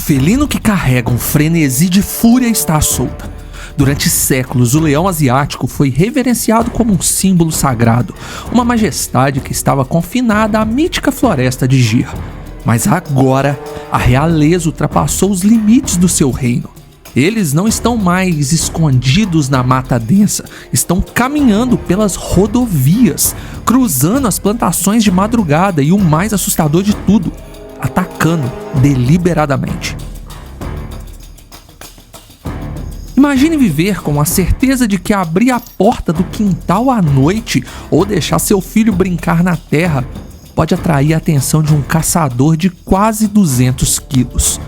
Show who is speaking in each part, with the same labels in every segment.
Speaker 1: felino que carrega um frenesi de fúria está à solta. Durante séculos, o leão asiático foi reverenciado como um símbolo sagrado, uma majestade que estava confinada à mítica floresta de Gir. Mas agora, a realeza ultrapassou os limites do seu reino. Eles não estão mais escondidos na mata densa, estão caminhando pelas rodovias, cruzando as plantações de madrugada e o mais assustador de tudo, atacando deliberadamente. Imagine viver com a certeza de que abrir a porta do quintal à noite ou deixar seu filho brincar na terra pode atrair a atenção de um caçador de quase 200 quilos.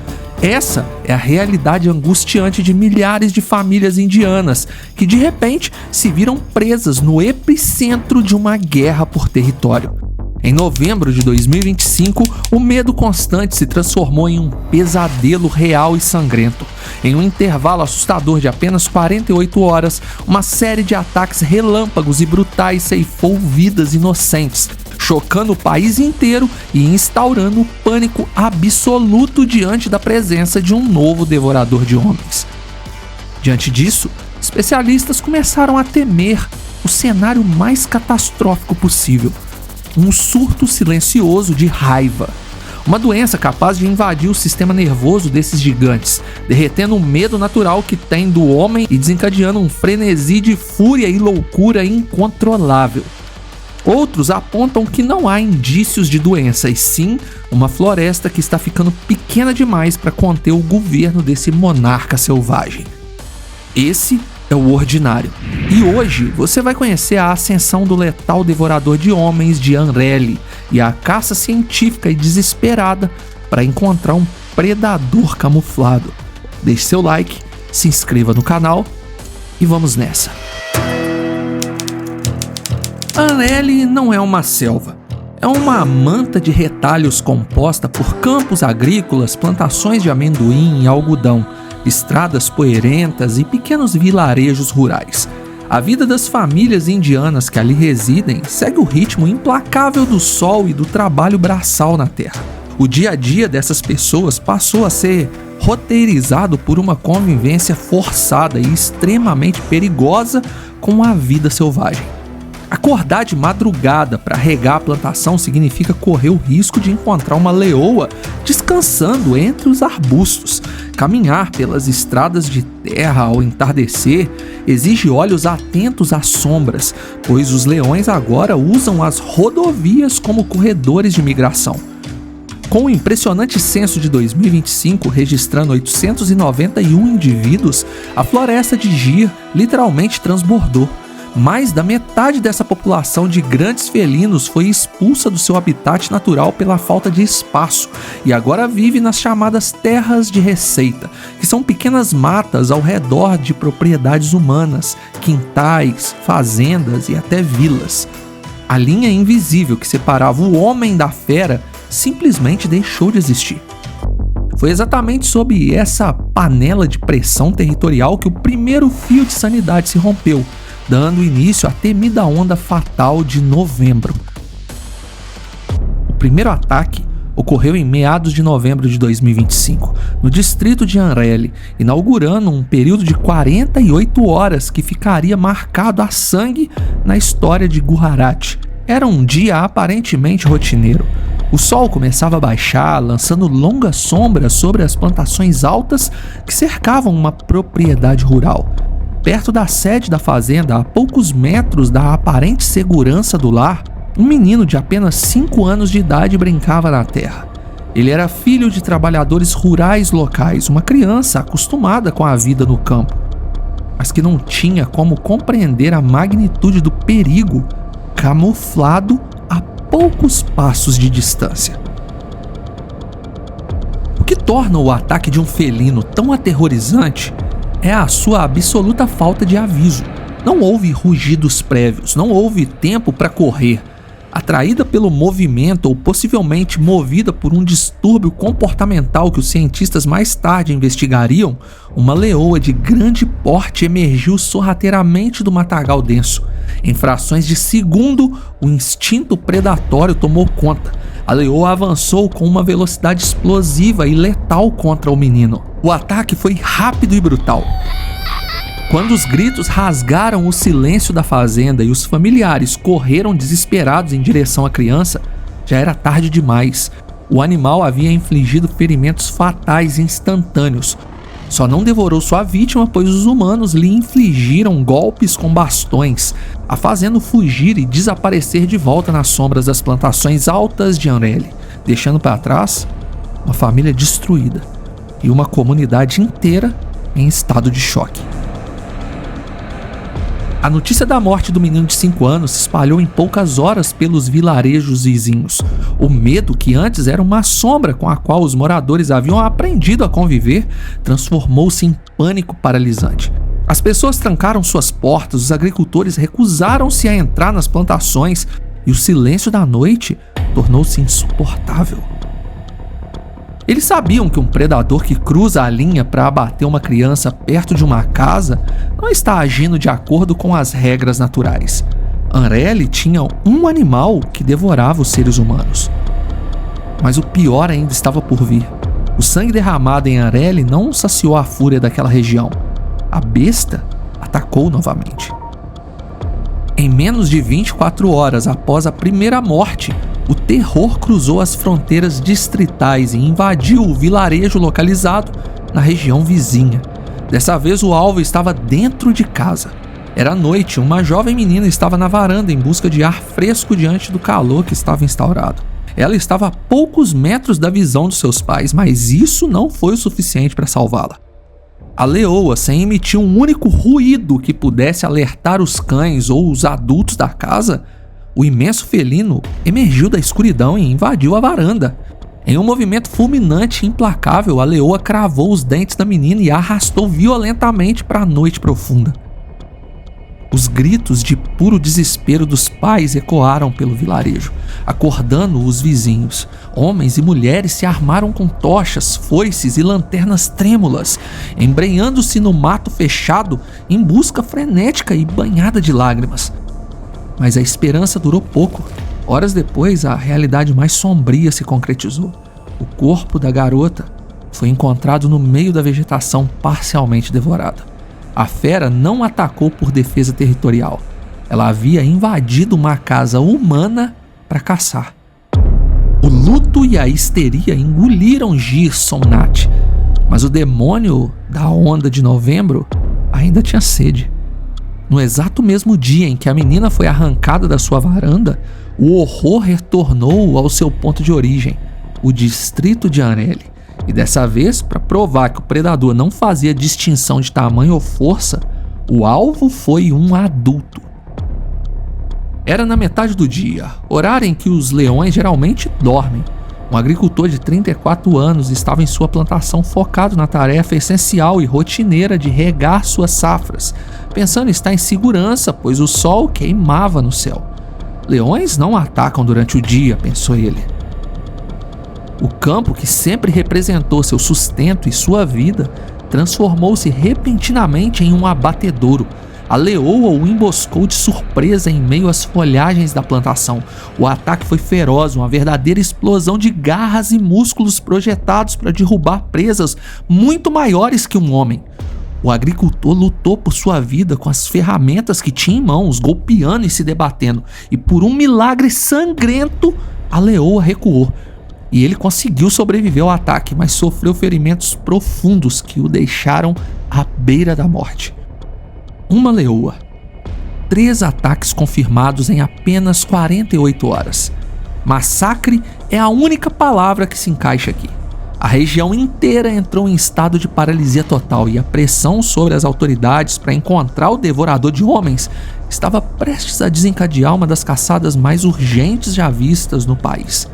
Speaker 1: Essa é a realidade angustiante de milhares de famílias indianas que de repente se viram presas no epicentro de uma guerra por território. Em novembro de 2025, o medo constante se transformou em um pesadelo real e sangrento. Em um intervalo assustador de apenas 48 horas, uma série de ataques relâmpagos e brutais ceifou vidas inocentes, chocando o país inteiro e instaurando pânico absoluto diante da presença de um novo devorador de homens. Diante disso, especialistas começaram a temer o cenário mais catastrófico possível: um surto silencioso de raiva. Uma doença capaz de invadir o sistema nervoso desses gigantes, derretendo o medo natural que tem do homem e desencadeando um frenesi de fúria e loucura incontrolável. Outros apontam que não há indícios de doença, e sim uma floresta que está ficando pequena demais para conter o governo desse monarca selvagem. Esse é o Ordinário. E hoje você vai conhecer a ascensão do letal devorador de homens de Anreli e a caça científica e desesperada para encontrar um predador camuflado. Deixe seu like, se inscreva no canal e vamos nessa. Anreli não é uma selva. É uma manta de retalhos composta por campos agrícolas, plantações de amendoim e algodão, estradas poeirentas e pequenos vilarejos rurais. A vida das famílias indianas que ali residem segue o ritmo implacável do sol e do trabalho braçal na terra. O dia a dia dessas pessoas passou a ser roteirizado por uma convivência forçada e extremamente perigosa com a vida selvagem. Acordar de madrugada para regar a plantação significa correr o risco de encontrar uma leoa descansando entre os arbustos. Caminhar pelas estradas de terra ao entardecer exige olhos atentos às sombras, pois os leões agora usam as rodovias como corredores de migração. Com o impressionante censo de 2025 registrando 891 indivíduos, a floresta de Gir literalmente transbordou. Mais da metade dessa população de grandes felinos foi expulsa do seu habitat natural pela falta de espaço e agora vive nas chamadas terras de receita, que são pequenas matas ao redor de propriedades humanas, quintais, fazendas e até vilas. A linha invisível que separava o homem da fera simplesmente deixou de existir. Foi exatamente sob essa panela de pressão territorial que o primeiro fio de sanidade se rompeu, dando início à temida onda fatal de novembro. O primeiro ataque ocorreu em meados de novembro de 2025, no distrito de Anreli, inaugurando um período de 48 horas que ficaria marcado a sangue na história de Gujarat. Era um dia aparentemente rotineiro. O sol começava a baixar, lançando longas sombras sobre as plantações altas que cercavam uma propriedade rural. Perto da sede da fazenda, a poucos metros da aparente segurança do lar, um menino de apenas 5 anos de idade brincava na terra. Ele era filho de trabalhadores rurais locais, uma criança acostumada com a vida no campo, mas que não tinha como compreender a magnitude do perigo camuflado a poucos passos de distância. O que torna o ataque de um felino tão aterrorizante é a sua absoluta falta de aviso. Não houve rugidos prévios, não houve tempo para correr. Atraída pelo movimento ou possivelmente movida por um distúrbio comportamental que os cientistas mais tarde investigariam, uma leoa de grande porte emergiu sorrateiramente do matagal denso. Em frações de segundo, o instinto predatório tomou conta. a leoa avançou com uma velocidade explosiva e letal contra o menino. O ataque foi rápido e brutal. Quando os gritos rasgaram o silêncio da fazenda e os familiares correram desesperados em direção à criança, já era tarde demais. O animal havia infligido ferimentos fatais e instantâneos. Só não devorou sua vítima, pois os humanos lhe infligiram golpes com bastões, a fazendo fugir e desaparecer de volta nas sombras das plantações altas de Anreli, deixando para trás uma família destruída e uma comunidade inteira em estado de choque. A notícia da morte do menino de 5 anos se espalhou em poucas horas pelos vilarejos vizinhos. O medo, que antes era uma sombra com a qual os moradores haviam aprendido a conviver, transformou-se em pânico paralisante. As pessoas trancaram suas portas, os agricultores recusaram-se a entrar nas plantações e o silêncio da noite tornou-se insuportável. Eles sabiam que um predador que cruza a linha para abater uma criança perto de uma casa não está agindo de acordo com as regras naturais. Anreli tinha um animal que devorava os seres humanos. Mas o pior ainda estava por vir. O sangue derramado em Anreli não saciou a fúria daquela região. A besta atacou novamente. Em menos de 24 horas após a primeira morte, o terror cruzou as fronteiras distritais e invadiu o vilarejo localizado na região vizinha. Dessa vez o alvo estava dentro de casa. Era noite, uma jovem menina estava na varanda em busca de ar fresco diante do calor que estava instaurado. Ela estava a poucos metros da visão de seus pais, mas isso não foi o suficiente para salvá-la. A leoa, sem emitir um único ruído que pudesse alertar os cães ou os adultos da casa, o imenso felino emergiu da escuridão e invadiu a varanda. Em um movimento fulminante e implacável, a leoa cravou os dentes da menina e a arrastou violentamente para a noite profunda. Os gritos de puro desespero dos pais ecoaram pelo vilarejo, acordando os vizinhos. Homens e mulheres se armaram com tochas, foices e lanternas trêmulas, embrenhando-se no mato fechado em busca frenética e banhada de lágrimas. Mas a esperança durou pouco. Horas depois, a realidade mais sombria se concretizou. O corpo da garota foi encontrado no meio da vegetação parcialmente devorada. A fera não atacou por defesa territorial. Ela havia invadido uma casa humana para caçar. O luto e a histeria engoliram Gerson Nat, mas o demônio da onda de novembro ainda tinha sede. No exato mesmo dia em que a menina foi arrancada da sua varanda, o horror retornou ao seu ponto de origem, o distrito de Anreli. E dessa vez, para provar que o predador não fazia distinção de tamanho ou força, o alvo foi um adulto. Era na metade do dia, horário em que os leões geralmente dormem. Um agricultor de 34 anos estava em sua plantação focado na tarefa essencial e rotineira de regar suas safras, pensando em estar em segurança, pois o sol queimava no céu. Leões não atacam durante o dia, pensou ele. O campo, que sempre representou seu sustento e sua vida, transformou-se repentinamente em um abatedouro. A leoa o emboscou de surpresa em meio às folhagens da plantação. O ataque foi feroz, uma verdadeira explosão de garras e músculos projetados para derrubar presas muito maiores que um homem. O agricultor lutou por sua vida com as ferramentas que tinha em mãos, golpeando e se debatendo, e por um milagre sangrento, a leoa recuou. E ele conseguiu sobreviver ao ataque, mas sofreu ferimentos profundos que o deixaram à beira da morte. Uma leoa. 3 ataques confirmados em apenas 48 horas. Massacre é a única palavra que se encaixa aqui. A região inteira entrou em estado de paralisia total e a pressão sobre as autoridades para encontrar o devorador de homens estava prestes a desencadear uma das caçadas mais urgentes já vistas no país.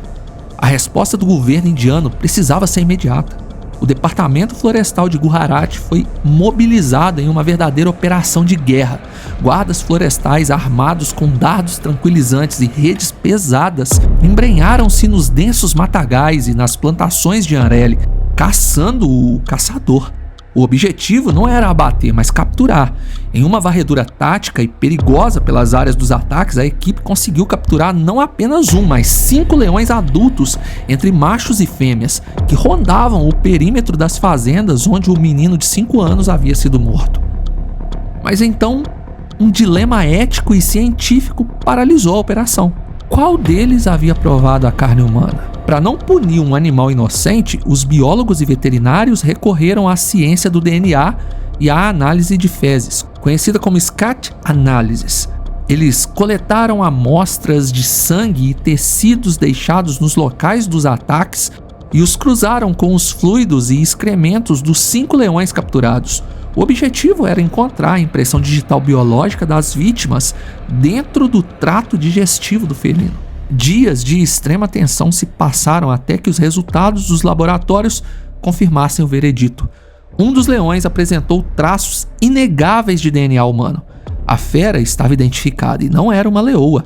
Speaker 1: A resposta do governo indiano precisava ser imediata. O Departamento Florestal de Gujarat foi mobilizado em uma verdadeira operação de guerra. Guardas florestais armados com dardos tranquilizantes e redes pesadas embrenharam-se nos densos matagais e nas plantações de Anreli, caçando o caçador. O objetivo não era abater, mas capturar. Em uma varredura tática e perigosa pelas áreas dos ataques, a equipe conseguiu capturar não apenas um, mas 5 leões adultos, entre machos e fêmeas, que rondavam o perímetro das fazendas onde o menino de 5 anos havia sido morto. Mas então, um dilema ético e científico paralisou a operação. Qual deles havia provado a carne humana? Para não punir um animal inocente, os biólogos e veterinários recorreram à ciência do DNA e à análise de fezes, conhecida como scat analysis. Eles coletaram amostras de sangue e tecidos deixados nos locais dos ataques e os cruzaram com os fluidos e excrementos dos 5 leões capturados. O objetivo era encontrar a impressão digital biológica das vítimas dentro do trato digestivo do felino. Dias de extrema tensão se passaram até que os resultados dos laboratórios confirmassem o veredito. Um dos leões apresentou traços inegáveis de DNA humano. A fera estava identificada e não era uma leoa.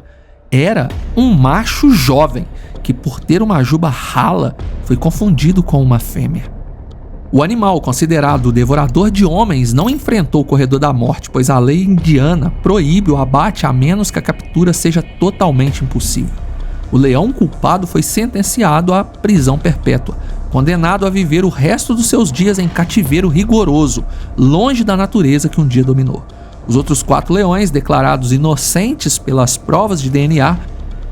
Speaker 1: Era um macho jovem que, por ter uma juba rala, foi confundido com uma fêmea. O animal, considerado o devorador de homens, não enfrentou o corredor da morte, pois a lei indiana proíbe o abate a menos que a captura seja totalmente impossível. O leão culpado foi sentenciado à prisão perpétua, condenado a viver o resto dos seus dias em cativeiro rigoroso, longe da natureza que um dia dominou. Os outros 4 leões, declarados inocentes pelas provas de DNA,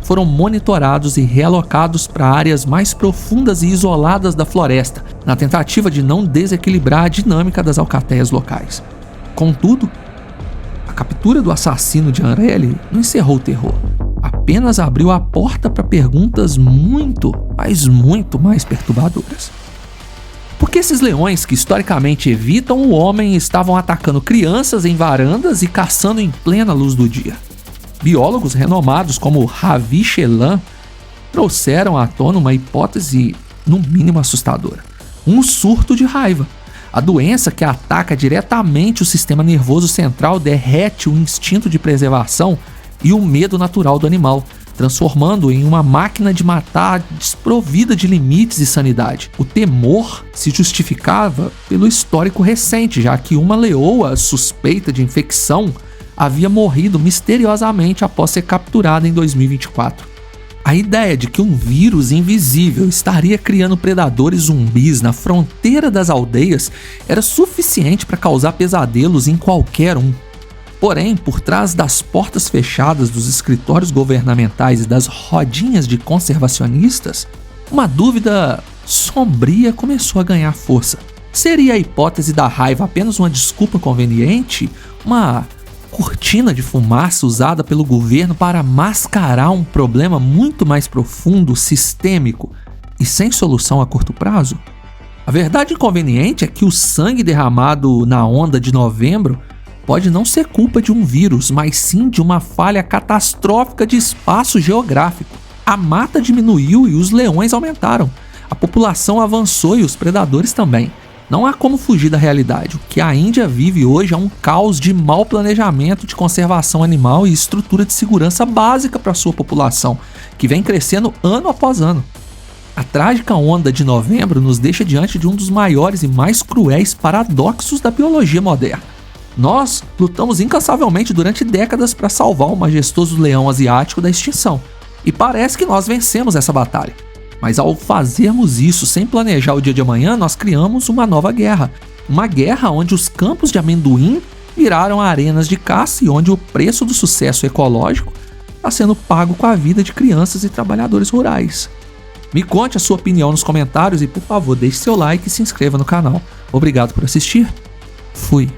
Speaker 1: foram monitorados e realocados para áreas mais profundas e isoladas da floresta, na tentativa de não desequilibrar a dinâmica das alcateias locais. Contudo, a captura do assassino de Anreli não encerrou o terror, apenas abriu a porta para perguntas muito, mas muito mais perturbadoras. Por que esses leões, que historicamente evitam o homem, estavam atacando crianças em varandas e caçando em plena luz do dia? Biólogos renomados como Ravi Shelan trouxeram à tona uma hipótese no mínimo assustadora: um surto de raiva. A doença que ataca diretamente o sistema nervoso central derrete o instinto de preservação e o medo natural do animal, transformando-o em uma máquina de matar desprovida de limites e sanidade. O temor se justificava pelo histórico recente, já que uma leoa suspeita de infecção havia morrido misteriosamente após ser capturada em 2024. A ideia de que um vírus invisível estaria criando predadores zumbis na fronteira das aldeias era suficiente para causar pesadelos em qualquer um. Porém, por trás das portas fechadas dos escritórios governamentais e das rodinhas de conservacionistas, uma dúvida sombria começou a ganhar força. Seria a hipótese da raiva apenas uma desculpa conveniente? Uma cortina de fumaça usada pelo governo para mascarar um problema muito mais profundo, sistêmico e sem solução a curto prazo? A verdade inconveniente é que o sangue derramado na onda de novembro pode não ser culpa de um vírus, mas sim de uma falha catastrófica de espaço geográfico. A mata diminuiu e os leões aumentaram. A população avançou e os predadores também. Não há como fugir da realidade. O que a Índia vive hoje é um caos de mau planejamento de conservação animal e estrutura de segurança básica para sua população, que vem crescendo ano após ano. A trágica onda de novembro nos deixa diante de um dos maiores e mais cruéis paradoxos da biologia moderna. Nós lutamos incansavelmente durante décadas para salvar o majestoso leão asiático da extinção, e parece que nós vencemos essa batalha. Mas ao fazermos isso sem planejar o dia de amanhã, nós criamos uma nova guerra. Uma guerra onde os campos de amendoim viraram arenas de caça e onde o preço do sucesso ecológico está sendo pago com a vida de crianças e trabalhadores rurais. Me conte a sua opinião nos comentários e, por favor, deixe seu like e se inscreva no canal. Obrigado por assistir. Fui.